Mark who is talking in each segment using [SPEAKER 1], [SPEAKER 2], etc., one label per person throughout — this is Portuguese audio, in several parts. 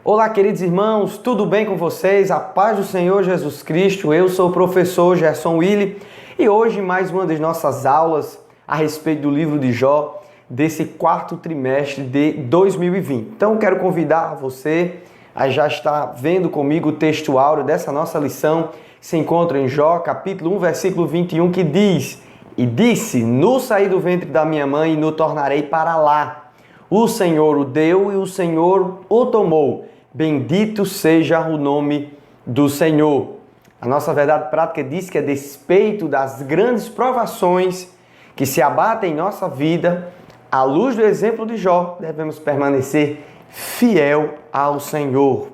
[SPEAKER 1] Olá, queridos irmãos, tudo bem com vocês? A paz do Senhor Jesus Cristo. Eu sou o professor Gerson Willi e hoje mais uma das nossas aulas a respeito do livro de Jó, desse quarto trimestre de 2020. Então, quero convidar você a já estar vendo comigo o texto áureo dessa nossa lição, que se encontra em Jó, capítulo 1, versículo 21, que diz: E disse, no saí do ventre da minha mãe e no tornarei para lá. O Senhor o deu e o Senhor o tomou. Bendito seja o nome do Senhor. A nossa verdade prática diz que a despeito das grandes provações que se abatem em nossa vida, à luz do exemplo de Jó, devemos permanecer fiel ao Senhor.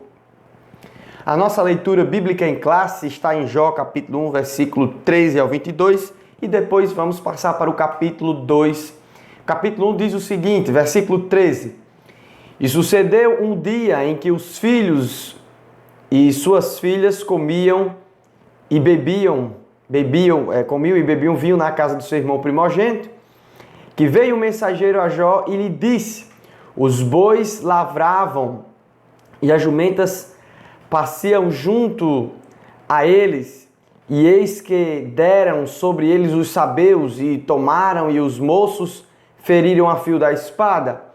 [SPEAKER 1] A nossa leitura bíblica em classe está em Jó, capítulo 1, versículo 13 ao 22, e depois vamos passar para o capítulo 2. Capítulo 1 diz o seguinte, versículo 13. E sucedeu um dia em que os filhos e suas filhas comiam e bebiam vinho na casa do seu irmão primogênito, que veio o mensageiro a Jó e lhe disse: os bois lavravam e as jumentas passeam junto a eles, e eis que deram sobre eles os sabeus e tomaram, e os moços feriram a fio da espada.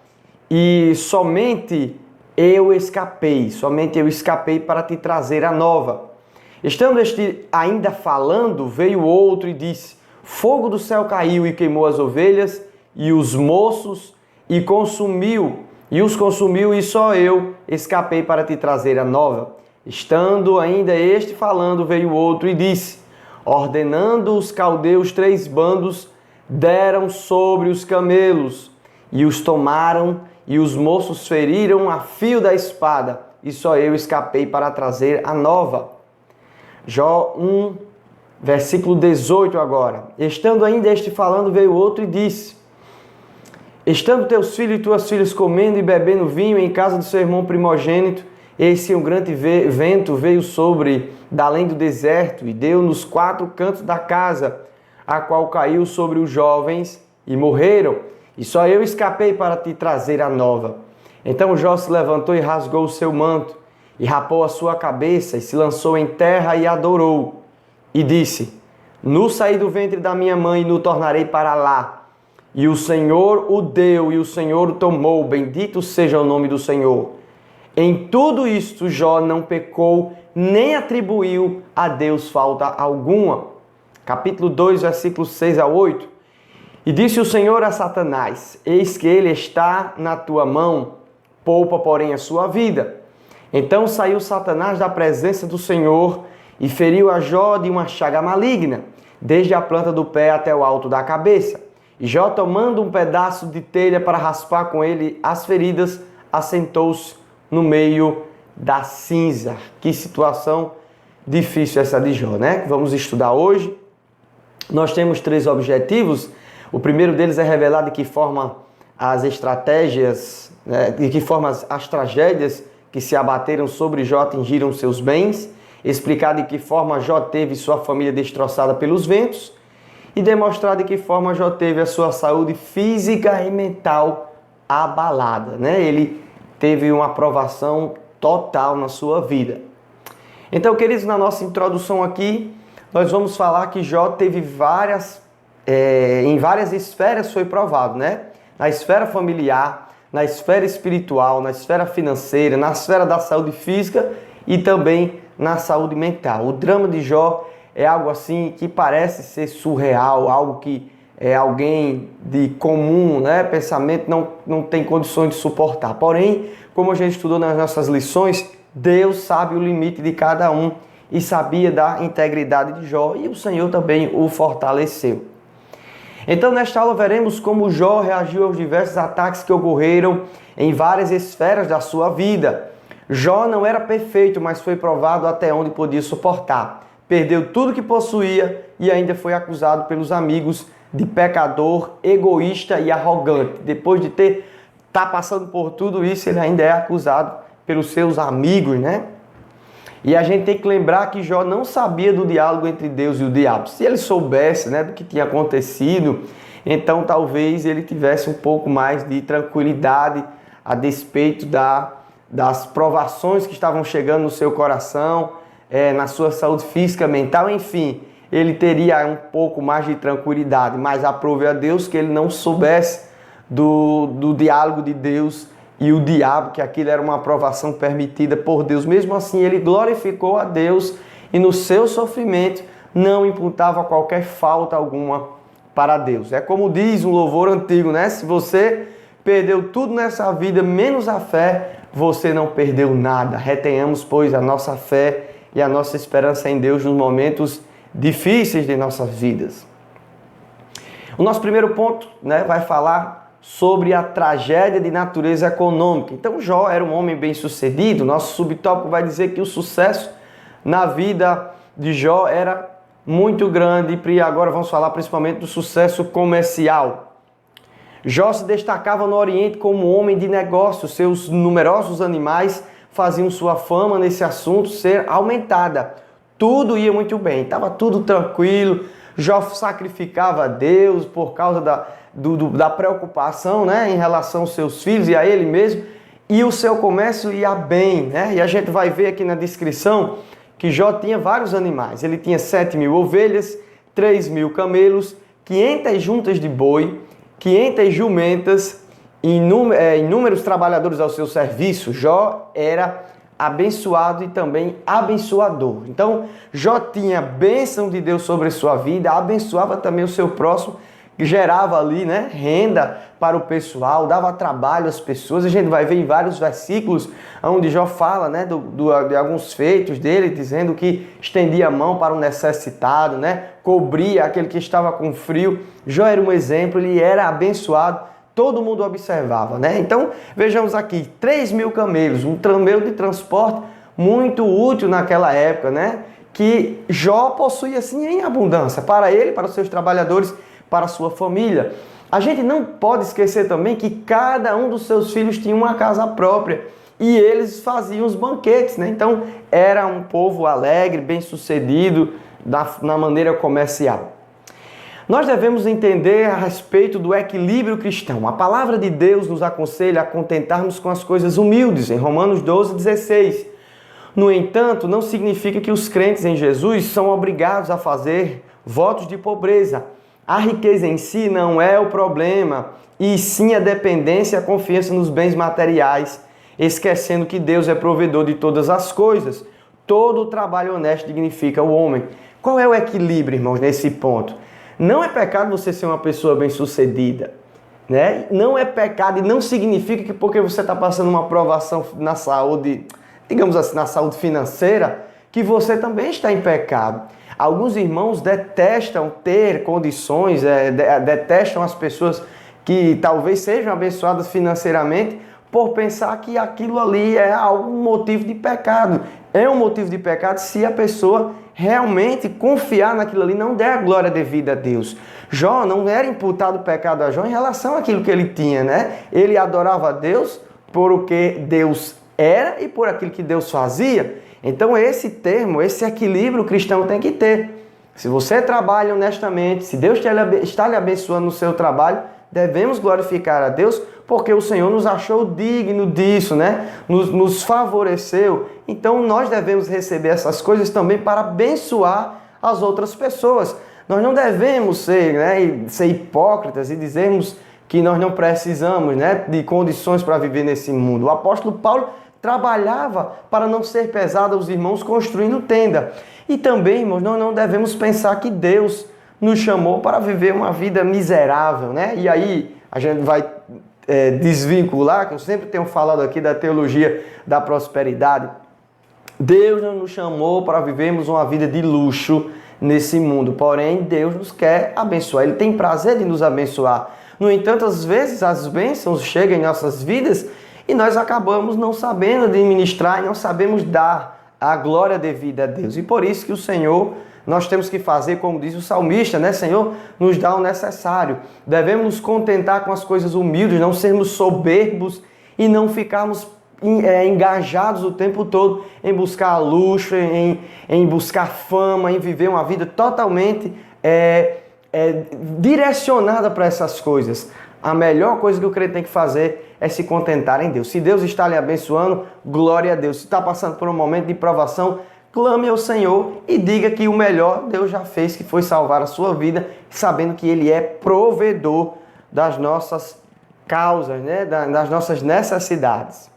[SPEAKER 1] E somente eu escapei para te trazer a nova. Estando este ainda falando, veio outro e disse: fogo do céu caiu e queimou as ovelhas e os moços e os consumiu, e só eu escapei para te trazer a nova. Estando ainda este falando, veio outro e disse: ordenando os caldeus 3 bandos, deram sobre os camelos e os tomaram, e os moços feriram a fio da espada, e só eu escapei para trazer a nova. Jó 1, versículo 18 agora. Estando ainda este falando, veio outro e disse: estando teus filhos e tuas filhas comendo e bebendo vinho em casa do seu irmão primogênito, eis que um grande vento veio sobre da além do deserto, e deu nos 4 cantos da casa, a qual caiu sobre os jovens, e morreram. E só eu escapei para te trazer a nova. Então Jó se levantou e rasgou o seu manto, e rapou a sua cabeça, e se lançou em terra e adorou. E disse: no saí do ventre da minha mãe e no tornarei para lá. E o Senhor o deu e o Senhor o tomou. Bendito seja o nome do Senhor. Em tudo isto Jó não pecou, nem atribuiu a Deus falta alguma. Capítulo 2, versículos 6 a 8. E disse o Senhor a Satanás: eis que ele está na tua mão, poupa, porém, a sua vida. Então saiu Satanás da presença do Senhor e feriu a Jó de uma chaga maligna, desde a planta do pé até o alto da cabeça. E Jó, tomando um pedaço de telha para raspar com ele as feridas, assentou-se no meio da cinza. Que situação difícil essa de Jó, né? Vamos estudar hoje. Nós temos 3 objetivos. O primeiro deles é revelar de que forma as estratégias, de que forma as tragédias que se abateram sobre Jó atingiram seus bens, explicar de que forma Jó teve sua família destroçada pelos ventos e demonstrar de que forma Jó teve a sua saúde física e mental abalada, né? Ele teve uma provação total na sua vida. Então, queridos, na nossa introdução aqui, nós vamos falar que Jó teve em várias esferas foi provado, né? Na esfera familiar, na esfera espiritual, na esfera financeira, na esfera da saúde física e também na saúde mental. O drama de Jó é algo assim que parece ser surreal, algo que alguém de comum, né, pensamento não tem condições de suportar. Porém, como a gente estudou nas nossas lições, Deus sabe o limite de cada um e sabia da integridade de Jó, e o Senhor também o fortaleceu. Então, nesta aula, veremos como Jó reagiu aos diversos ataques que ocorreram em várias esferas da sua vida. Jó não era perfeito, mas foi provado até onde podia suportar. Perdeu tudo que possuía e ainda foi acusado pelos amigos de pecador, egoísta e arrogante. Depois de estar passando por tudo isso, ele ainda é acusado pelos seus amigos, né? E a gente tem que lembrar que Jó não sabia do diálogo entre Deus e o diabo. Se ele soubesse, né, do que tinha acontecido, então talvez ele tivesse um pouco mais de tranquilidade a despeito das provações que estavam chegando no seu coração, na sua saúde física, mental, enfim, ele teria um pouco mais de tranquilidade, mas aprove a Deus que ele não soubesse do diálogo de Deus e o diabo, que aquilo era uma aprovação permitida por Deus. Mesmo assim, ele glorificou a Deus e no seu sofrimento não imputava qualquer falta alguma para Deus. É como diz um louvor antigo, né? Se você perdeu tudo nessa vida, menos a fé, você não perdeu nada. Retenhamos, pois, a nossa fé e a nossa esperança em Deus nos momentos difíceis de nossas vidas. O nosso primeiro ponto, né, vai falar sobre a tragédia de natureza econômica. Então, Jó era um homem bem-sucedido. Nosso subtópico vai dizer que o sucesso na vida de Jó era muito grande, e agora vamos falar principalmente do sucesso comercial. Jó se destacava no Oriente como homem de negócios. Seus numerosos animais faziam sua fama nesse assunto ser aumentada. Tudo ia muito bem, estava tudo tranquilo. Jó sacrificava a Deus por causa da preocupação, né, em relação aos seus filhos e a ele mesmo, e o seu comércio ia bem, né? E a gente vai ver aqui na descrição que Jó tinha vários animais. Ele tinha 7.000 ovelhas, 3.000 camelos, 500 juntas de boi, 500 jumentas e inúmeros trabalhadores ao seu serviço. Jó era abençoado e também abençoador. Então, Jó tinha a bênção de Deus sobre a sua vida, abençoava também o seu próximo, que gerava ali, né, renda para o pessoal, dava trabalho às pessoas. A gente vai ver em vários versículos onde Jó fala, né, de alguns feitos dele, dizendo que estendia a mão para o necessitado, né, cobria aquele que estava com frio. Jó era um exemplo, ele era abençoado, todo mundo observava, né? Então, vejamos aqui, 3.000 camelos, um meio de transporte muito útil naquela época, né? Que Jó possuía assim em abundância, para ele, para os seus trabalhadores, para a sua família. A gente não pode esquecer também que cada um dos seus filhos tinha uma casa própria e eles faziam os banquetes, né? Então, era um povo alegre, bem-sucedido na maneira comercial. Nós devemos entender a respeito do equilíbrio cristão. A palavra de Deus nos aconselha a contentarmos com as coisas humildes, em Romanos 12:16. No entanto, não significa que os crentes em Jesus são obrigados a fazer votos de pobreza. A riqueza em si não é o problema, e sim a dependência e a confiança nos bens materiais, esquecendo que Deus é provedor de todas as coisas. Todo o trabalho honesto dignifica o homem. Qual é o equilíbrio, irmãos, nesse ponto? Não é pecado você ser uma pessoa bem-sucedida, né? Não é pecado e não significa que porque você está passando uma provação na saúde, digamos assim, na saúde financeira, que você também está em pecado. Alguns irmãos detestam ter condições, detestam as pessoas que talvez sejam abençoadas financeiramente por pensar que aquilo ali é algum motivo de pecado. É um motivo de pecado se a pessoa realmente confiar naquilo ali, não der a glória devida a Deus. Jó não era imputado pecado a Jó em relação àquilo que ele tinha, né? Ele adorava a Deus por o que Deus era e por aquilo que Deus fazia. Então esse termo, esse equilíbrio o cristão tem que ter. Se você trabalha honestamente, se Deus está lhe abençoando no seu trabalho, devemos glorificar a Deus, porque o Senhor nos achou digno disso, né? Nos favoreceu. Então nós devemos receber essas coisas também para abençoar as outras pessoas. Nós não devemos ser hipócritas e dizermos que nós não precisamos, né, de condições para viver nesse mundo. O apóstolo Paulo trabalhava para não ser pesado aos irmãos construindo tenda. E também, irmãos, nós não devemos pensar que Deus nos chamou para viver uma vida miserável, né? E aí a gente vai desvincular, que eu sempre tenho falado aqui da teologia da prosperidade. Deus não nos chamou para vivermos uma vida de luxo nesse mundo, porém Deus nos quer abençoar, Ele tem prazer de nos abençoar. No entanto, às vezes as bênçãos chegam em nossas vidas e nós acabamos não sabendo administrar e não sabemos dar a glória devida a Deus. E por isso que o Senhor, nós temos que fazer, como diz o salmista, né? Senhor, nos dá o necessário. Devemos nos contentar com as coisas humildes, não sermos soberbos e não ficarmos engajados o tempo todo em buscar luxo, em buscar fama, em viver uma vida totalmente direcionada para essas coisas. A melhor coisa que o crente tem que fazer é se contentar em Deus. Se Deus está lhe abençoando, glória a Deus. Se está passando por um momento de provação, clame ao Senhor e diga que o melhor Deus já fez, que foi salvar a sua vida, sabendo que Ele é provedor das nossas causas, né? Das nossas necessidades.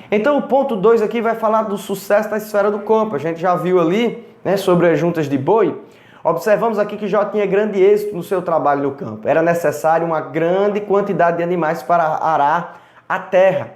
[SPEAKER 1] Então o ponto 2 aqui vai falar do sucesso da esfera do campo. A gente já viu ali, né, sobre as juntas de boi. Observamos aqui que Jó tinha grande êxito no seu trabalho no campo. Era necessário uma grande quantidade de animais para arar a terra.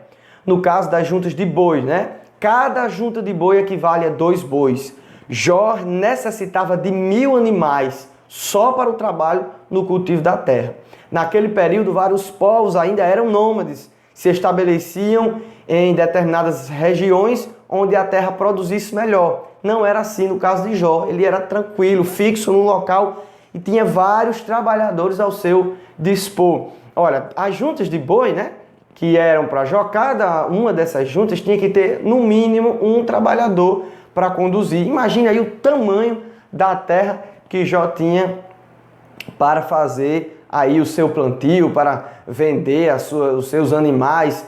[SPEAKER 1] No caso das juntas de bois, né? Cada junta de boi equivale a 2 bois. Jó necessitava de 1000 animais só para o trabalho no cultivo da terra. Naquele período, vários povos ainda eram nômades, se estabeleciam em determinadas regiões onde a terra produzisse melhor. Não era assim no caso de Jó. Ele era tranquilo, fixo no local e tinha vários trabalhadores ao seu dispor. Olha, as juntas de boi, né, que eram para Jó, cada uma dessas juntas tinha que ter no mínimo um trabalhador para conduzir. Imagine aí o tamanho da terra que Jó tinha para fazer aí o seu plantio, para vender os seus animais,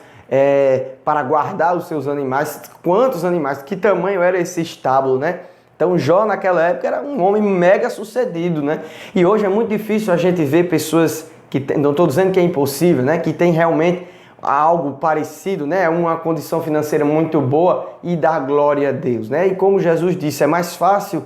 [SPEAKER 1] para guardar os seus animais. Quantos animais, que tamanho era esse estábulo, né? Então Jó naquela época era um homem mega sucedido, né? E hoje é muito difícil a gente ver pessoas que não estou dizendo que é impossível, né? Que tem realmente algo parecido, né? Uma condição financeira muito boa e dar glória a Deus, né? E como Jesus disse, é mais fácil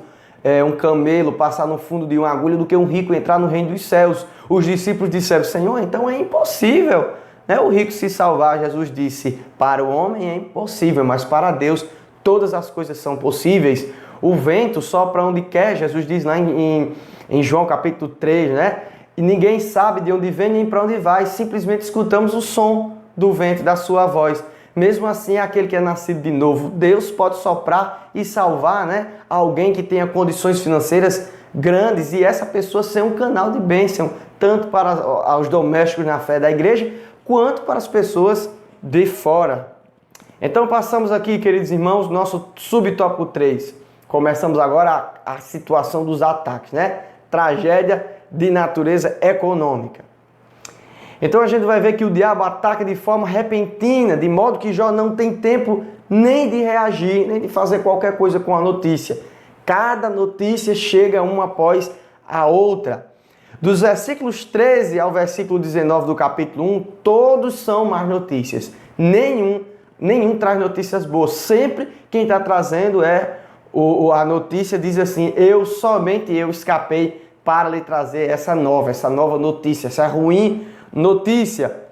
[SPEAKER 1] um camelo passar no fundo de uma agulha do que um rico entrar no reino dos céus. Os discípulos disseram, Senhor, então é impossível, né, o rico se salvar. Jesus disse, para o homem é impossível, mas para Deus todas as coisas são possíveis. O vento sopra onde quer, Jesus diz lá em João capítulo 3, né? E ninguém sabe de onde vem nem para onde vai, simplesmente escutamos o som do vento, da sua voz. Mesmo assim, aquele que é nascido de novo, Deus pode soprar e salvar, né, alguém que tenha condições financeiras grandes e essa pessoa ser um canal de bênção, tanto para os domésticos na fé da igreja, quanto para as pessoas de fora. Então passamos aqui, queridos irmãos, nosso subtópico 3. Começamos agora a situação dos ataques, né? Tragédia de natureza econômica. Então a gente vai ver que o diabo ataca de forma repentina, de modo que Jó não tem tempo nem de reagir, nem de fazer qualquer coisa com a notícia. Cada notícia chega uma após a outra. Dos versículos 13 ao versículo 19 do capítulo 1, todos são más notícias. Nenhum traz notícias boas. Sempre quem está trazendo a notícia diz assim, somente eu escapei para lhe trazer essa nova notícia, essa ruim notícia.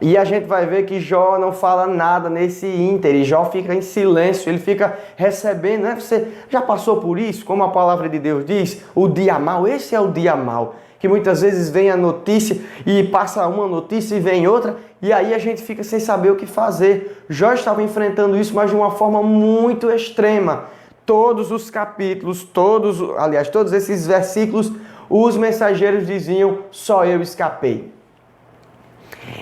[SPEAKER 1] E a gente vai ver que Jó não fala nada nesse íntere. Jó fica em silêncio, ele fica recebendo, né? Você já passou por isso? Como a palavra de Deus diz, o dia mau, esse é o dia mau. Que muitas vezes vem a notícia e passa uma notícia e vem outra, e aí a gente fica sem saber o que fazer. Jó estava enfrentando isso, mas de uma forma muito extrema. Todos os capítulos, todos esses versículos, os mensageiros diziam, só eu escapei.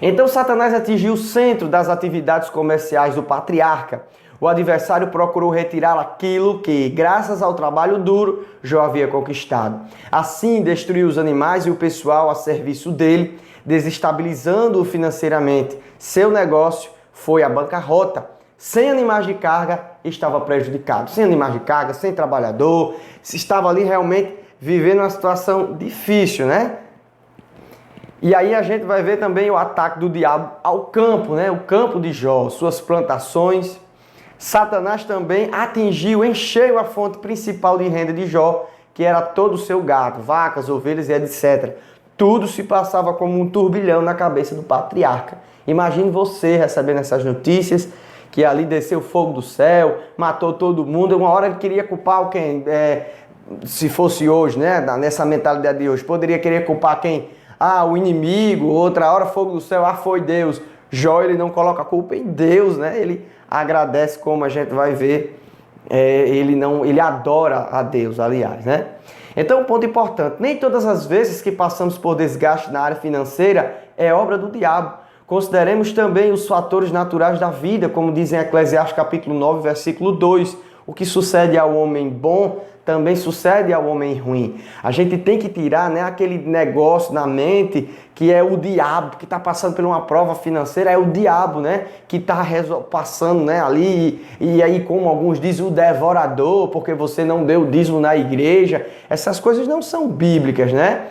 [SPEAKER 1] Então Satanás atingiu o centro das atividades comerciais do patriarca. O adversário procurou retirar aquilo que, graças ao trabalho duro, Jó havia conquistado. Assim, destruiu os animais e o pessoal a serviço dele, desestabilizando-o financeiramente. Seu negócio foi a bancarrota. Sem animais de carga, estava prejudicado. Sem animais de carga, sem trabalhador, estava ali realmente vivendo uma situação difícil, né? E aí a gente vai ver também o ataque do diabo ao campo, né? O campo de Jó, suas plantações. Satanás também atingiu em cheio a fonte principal de renda de Jó, que era todo o seu gado, vacas, ovelhas e etc. Tudo se passava como um turbilhão na cabeça do patriarca. Imagine você recebendo essas notícias, que ali desceu fogo do céu, matou todo mundo. Uma hora ele queria culpar quem, se fosse hoje, né? Nessa mentalidade de hoje, poderia querer culpar quem? O inimigo. Outra hora fogo do céu, foi Deus. Jó, ele não coloca a culpa em Deus, né? Ele agradece, como a gente vai ver, ele adora a Deus, aliás, né? Então, um ponto importante, nem todas as vezes que passamos por desgaste na área financeira é obra do diabo. Consideremos também os fatores naturais da vida, como diz em Eclesiastes capítulo 9, versículo 2. O que sucede ao homem bom também sucede ao homem ruim. A gente tem que tirar, né, aquele negócio na mente que é o diabo, que está passando por uma prova financeira, é o diabo, né, que está passando, né, ali, e aí, como alguns dizem, o devorador, porque você não deu dízimo na igreja. Essas coisas não são bíblicas, né?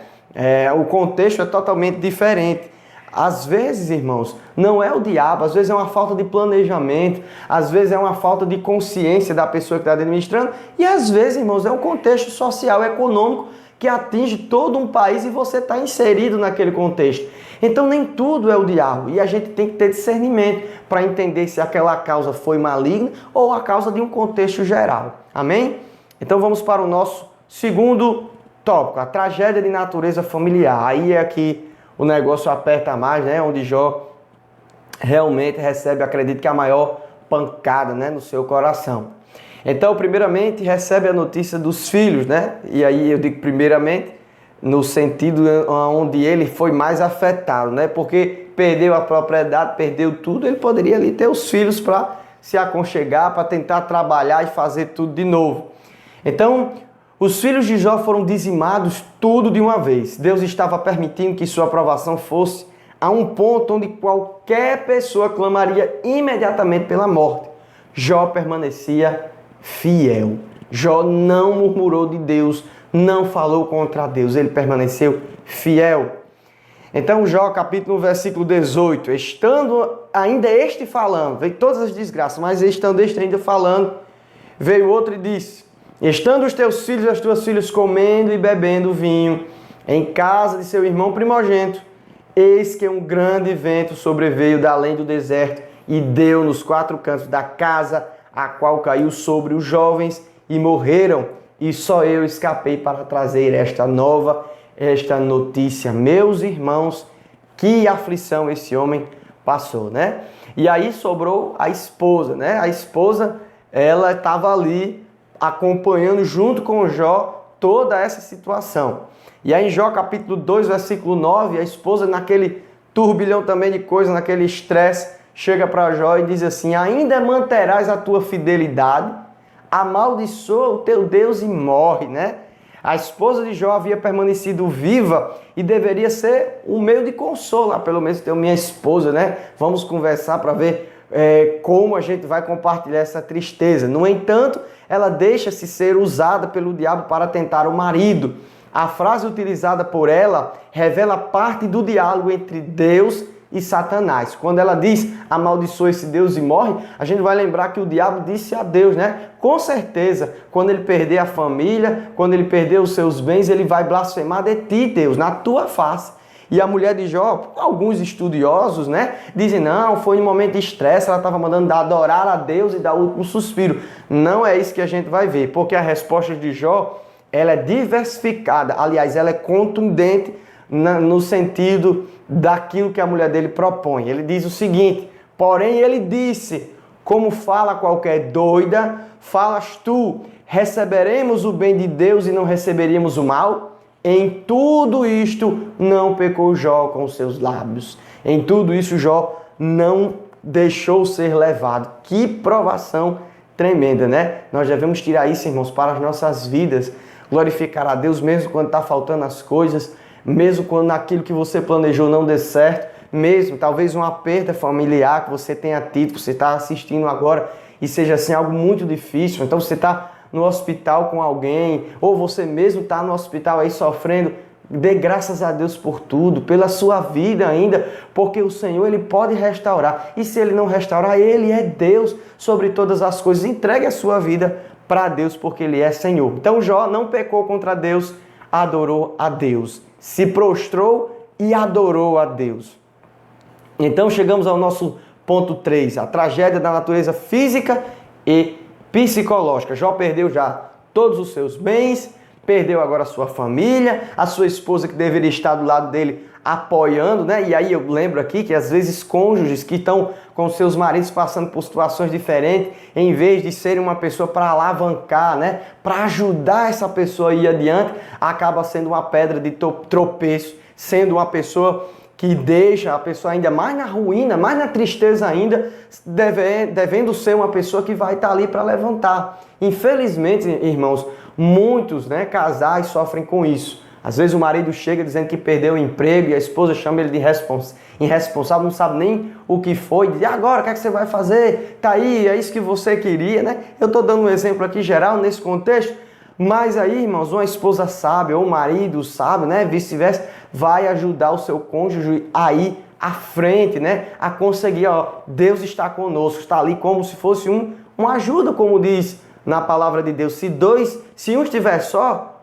[SPEAKER 1] O contexto é totalmente diferente. Às vezes, irmãos, não é o diabo, às vezes é uma falta de planejamento, às vezes é uma falta de consciência da pessoa que está administrando, e às vezes, irmãos, é um contexto social, econômico, que atinge todo um país e você está inserido naquele contexto. Então, nem tudo é o diabo, e a gente tem que ter discernimento para entender se aquela causa foi maligna ou a causa de um contexto geral. Amém? Então, vamos para o nosso segundo tópico, a tragédia de natureza familiar. Aí é que o negócio aperta mais, né? Onde Jó realmente recebe, acredito que a maior pancada, né, no seu coração. Então, primeiramente, recebe a notícia dos filhos, né? E aí eu digo primeiramente, no sentido onde ele foi mais afetado, né? Porque perdeu a propriedade, perdeu tudo, ele poderia ali ter os filhos para se aconchegar, para tentar trabalhar e fazer tudo de novo. Então, os filhos de Jó foram dizimados tudo de uma vez. Deus estava permitindo que sua aprovação fosse a um ponto onde qualquer pessoa clamaria imediatamente pela morte. Jó permanecia fiel. Jó não murmurou de Deus, não falou contra Deus, ele permaneceu fiel. Então, Jó, capítulo 1, versículo 18, estando ainda este falando, veio todas as desgraças, mas estando este ainda falando, veio outro e disse: estando os teus filhos e as tuas filhas comendo e bebendo vinho em casa de seu irmão primogênito, eis que um grande vento sobreveio da além do deserto e deu nos 4 cantos da casa, a qual caiu sobre os jovens e morreram, e só eu escapei para trazer esta notícia. Meus irmãos, que aflição esse homem passou, né? E aí sobrou a esposa, né? A esposa, ela estava ali acompanhando junto com Jó toda essa situação. E aí em Jó capítulo 2, versículo 9, a esposa, naquele turbilhão também de coisas, naquele estresse, chega para Jó e diz assim: ainda manterás a tua fidelidade, amaldiçoa o teu Deus e morre, né? A esposa de Jó havia permanecido viva e deveria ser um meio de consolo. Pelo menos ter minha esposa, né? Vamos conversar para ver como a gente vai compartilhar essa tristeza. No entanto, ela deixa-se ser usada pelo diabo para tentar o marido. A frase utilizada por ela revela parte do diálogo entre Deus e Satanás. Quando ela diz amaldiçoa esse Deus e morre, a gente vai lembrar que o diabo disse a Deus, né? Com certeza, quando ele perder a família, quando ele perder os seus bens, ele vai blasfemar de ti, Deus, na tua face. E a mulher de Jó, alguns estudiosos, né, dizem, não, foi um momento de estresse, ela estava mandando adorar a Deus e dar o último suspiro. Não é isso que a gente vai ver, porque a resposta de Jó, ela é diversificada, aliás, ela é contundente no sentido daquilo que a mulher dele propõe. Ele diz o seguinte: porém ele disse, como fala qualquer doida, falas tu, receberemos o bem de Deus e não receberíamos o mal? Em tudo isto não pecou Jó com os seus lábios. Em tudo isso Jó não deixou ser levado. Que provação tremenda, né? Nós devemos tirar isso, irmãos, para as nossas vidas. Glorificar a Deus mesmo quando está faltando as coisas, mesmo quando aquilo que você planejou não dê certo, mesmo talvez uma perda familiar que você tenha tido, que você está assistindo agora e seja assim algo muito difícil. Então você está no hospital com alguém, ou você mesmo está no hospital aí sofrendo, dê graças a Deus por tudo, pela sua vida ainda, porque o Senhor, Ele pode restaurar. E se Ele não restaurar, Ele é Deus sobre todas as coisas. Entregue a sua vida para Deus, porque Ele é Senhor. Então Jó não pecou contra Deus, adorou a Deus. Se prostrou e adorou a Deus. Então chegamos ao nosso ponto 3, a tragédia da natureza física e psicológica. Jó perdeu já todos os seus bens, perdeu agora a sua família, a sua esposa que deveria estar do lado dele apoiando, né? E aí eu lembro aqui que às vezes cônjuges que estão com seus maridos passando por situações diferentes, em vez de serem uma pessoa para alavancar, né? Para ajudar essa pessoa a ir adiante, acaba sendo uma pedra de tropeço, sendo uma pessoa que deixa a pessoa ainda mais na ruína, mais na tristeza ainda, devendo ser uma pessoa que vai estar ali para levantar. Infelizmente, irmãos, muitos, né, casais sofrem com isso. Às vezes o marido chega dizendo que perdeu o emprego e a esposa chama ele de irresponsável, não sabe nem o que foi. Diz, agora, o que é que você vai fazer? Tá aí, é isso que você queria, né? Eu estou dando um exemplo aqui geral nesse contexto, mas aí, irmãos, uma esposa sábia ou um marido sábio, né, vice-versa, vai ajudar o seu cônjuge a ir à frente, né, a conseguir, ó, Deus está conosco, está ali como se fosse uma ajuda, como diz na palavra de Deus. Se um estiver só,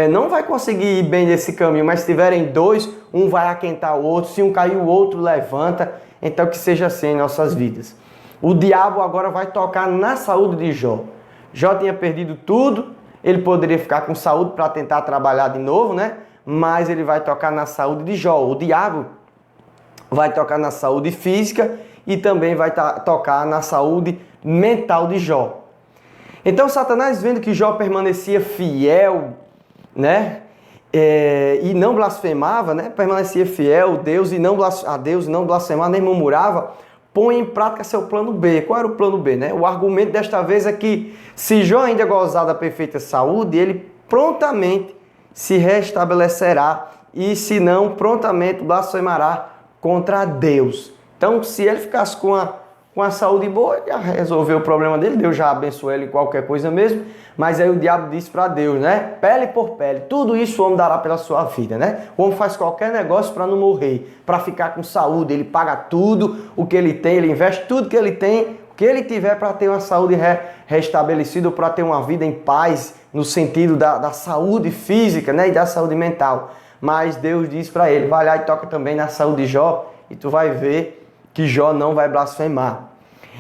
[SPEAKER 1] não vai conseguir ir bem nesse caminho, mas se tiverem dois, um vai aquentar o outro, se um cair, o outro levanta. Então que seja assim em nossas vidas. O diabo agora vai tocar na saúde de Jó. Jó tinha perdido tudo, ele poderia ficar com saúde para tentar trabalhar de novo, né? Mas ele vai tocar na saúde de Jó. O diabo vai tocar na saúde física e também vai tocar na saúde mental de Jó. Então Satanás, vendo que Jó permanecia fiel, né, e não blasfemava, né, permanecia fiel a Deus e não blasfemava, nem murmurava, põe em prática seu plano B. Qual era o plano B? Né? O argumento desta vez é que se Jó ainda gozar da perfeita saúde, ele prontamente se restabelecerá e se não, prontamente blasfemará contra Deus. Então, se ele ficasse com a saúde boa, já resolveu o problema dele, Deus já abençoou ele em qualquer coisa mesmo, mas aí o diabo disse para Deus, né? Pele por pele, tudo isso o homem dará pela sua vida, né? O homem faz qualquer negócio para não morrer, para ficar com saúde, ele paga tudo o que ele tem, ele investe tudo que ele tem, o que ele tiver para ter uma saúde restabelecida, para ter uma vida em paz, no sentido da saúde física, né? E da saúde mental. Mas Deus diz para ele, vai lá e toca também na saúde de Jó, e tu vai ver que Jó não vai blasfemar.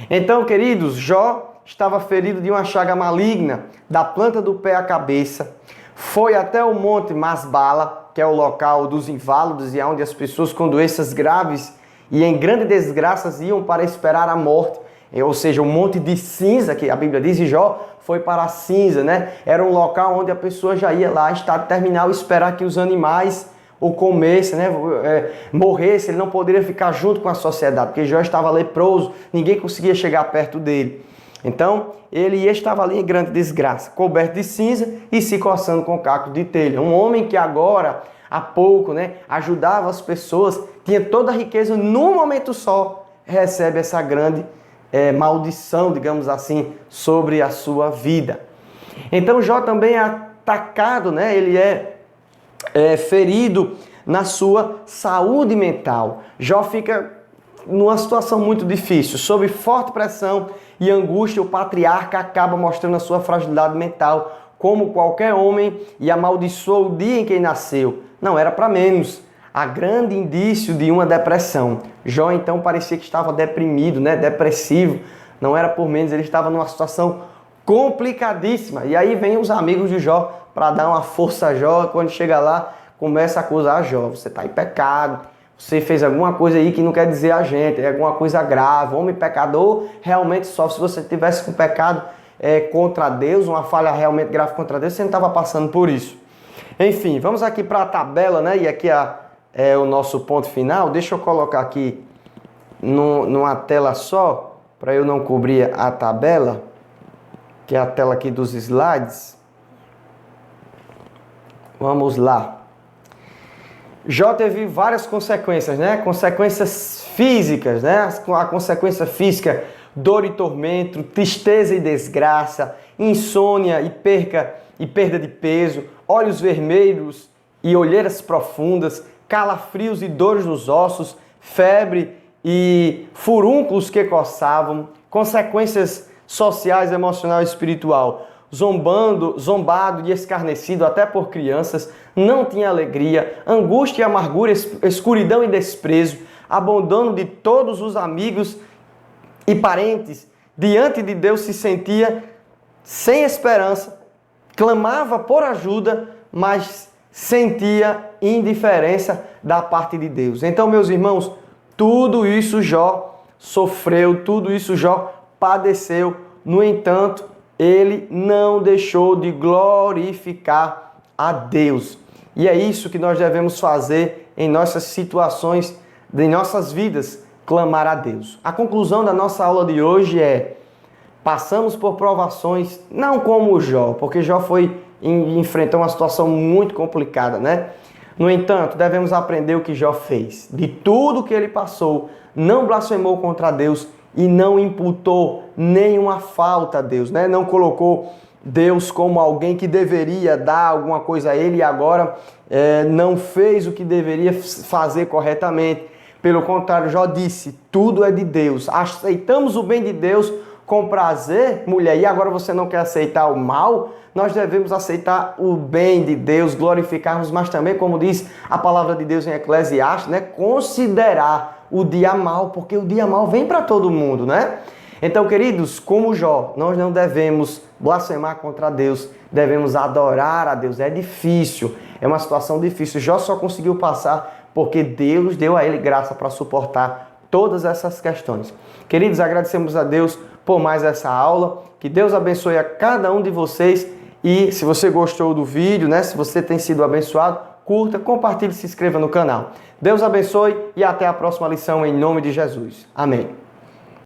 [SPEAKER 1] Então, queridos, Jó estava ferido de uma chaga maligna, da planta do pé à cabeça, foi até o monte Masbala, que é o local dos inválidos e onde as pessoas com doenças graves e em grande desgraças iam para esperar a morte, ou seja, o monte de cinza, que a Bíblia diz, e Jó foi para a cinza, né? Era um local onde a pessoa já ia lá, estado terminal, esperar que os animais o comesse, né, morresse, ele não poderia ficar junto com a sociedade, porque Jó estava leproso, ninguém conseguia chegar perto dele. Então, ele estava ali em grande desgraça, coberto de cinza e se coçando com caco de telha. Um homem que agora, há pouco, né, ajudava as pessoas, tinha toda a riqueza, num momento só, recebe essa grande maldição, digamos assim, sobre a sua vida. Então, Jó também é atacado, né, ele é ferido na sua saúde mental. Jó fica numa situação muito difícil, sob forte pressão e angústia, o patriarca acaba mostrando a sua fragilidade mental, como qualquer homem, e amaldiçoa o dia em que nasceu. Não era para menos, a grande indício de uma depressão. Jó então parecia que estava deprimido, né, depressivo, não era por menos, ele estava numa situação complicadíssima. E aí vem os amigos de Jó para dar uma força a Jó. Quando chega lá, começa a acusar Jó. Você está em pecado, você fez alguma coisa aí que não quer dizer a gente, é alguma coisa grave. Homem pecador realmente sofre. Se você tivesse com pecado contra Deus, uma falha realmente grave contra Deus, você não estava passando por isso. Enfim, vamos aqui para a tabela, né? E aqui é o nosso ponto final. Deixa eu colocar aqui numa tela só, para eu não cobrir a tabela, que é a tela aqui dos slides. Vamos lá. Jó teve várias consequências, né? Consequências físicas, né? A consequência física, dor e tormento, tristeza e desgraça, insônia e perda de peso, olhos vermelhos e olheiras profundas, calafrios e dores nos ossos, febre e furúnculos que coçavam, consequências sociais, emocional e espiritual, zombado e escarnecido até por crianças, não tinha alegria, angústia e amargura, escuridão e desprezo, abandono de todos os amigos e parentes, diante de Deus se sentia sem esperança, clamava por ajuda, mas sentia indiferença da parte de Deus. Então, meus irmãos, tudo isso Jó sofreu, tudo isso Jó padeceu. No entanto, ele não deixou de glorificar a Deus. E é isso que nós devemos fazer em nossas situações de nossas vidas clamar a Deus. A conclusão da nossa aula de hoje é: passamos por provações, não como Jó, porque Jó enfrentou uma situação muito complicada, né? No entanto, devemos aprender o que Jó fez. De tudo que ele passou, não blasfemou contra Deus e não imputou nenhuma falta a Deus, né? Não colocou Deus como alguém que deveria dar alguma coisa a ele e agora não fez o que deveria fazer corretamente. Pelo contrário, Jó disse: tudo é de Deus. Aceitamos o bem de Deus com prazer, mulher, e agora você não quer aceitar o mal? Nós devemos aceitar o bem de Deus, glorificarmos, mas também, como diz a palavra de Deus em Eclesiastes, né, considerar o dia mal, porque o dia mal vem para todo mundo, né? Então, queridos, como Jó, nós não devemos blasfemar contra Deus, devemos adorar a Deus. É difícil, é uma situação difícil. Jó só conseguiu passar porque Deus deu a ele graça para suportar todas essas questões. Queridos, agradecemos a Deus por mais essa aula. Que Deus abençoe a cada um de vocês. E se você gostou do vídeo, né? Se você tem sido abençoado, curta, compartilhe e se inscreva no canal. Deus abençoe e até a próxima lição em nome de Jesus. Amém.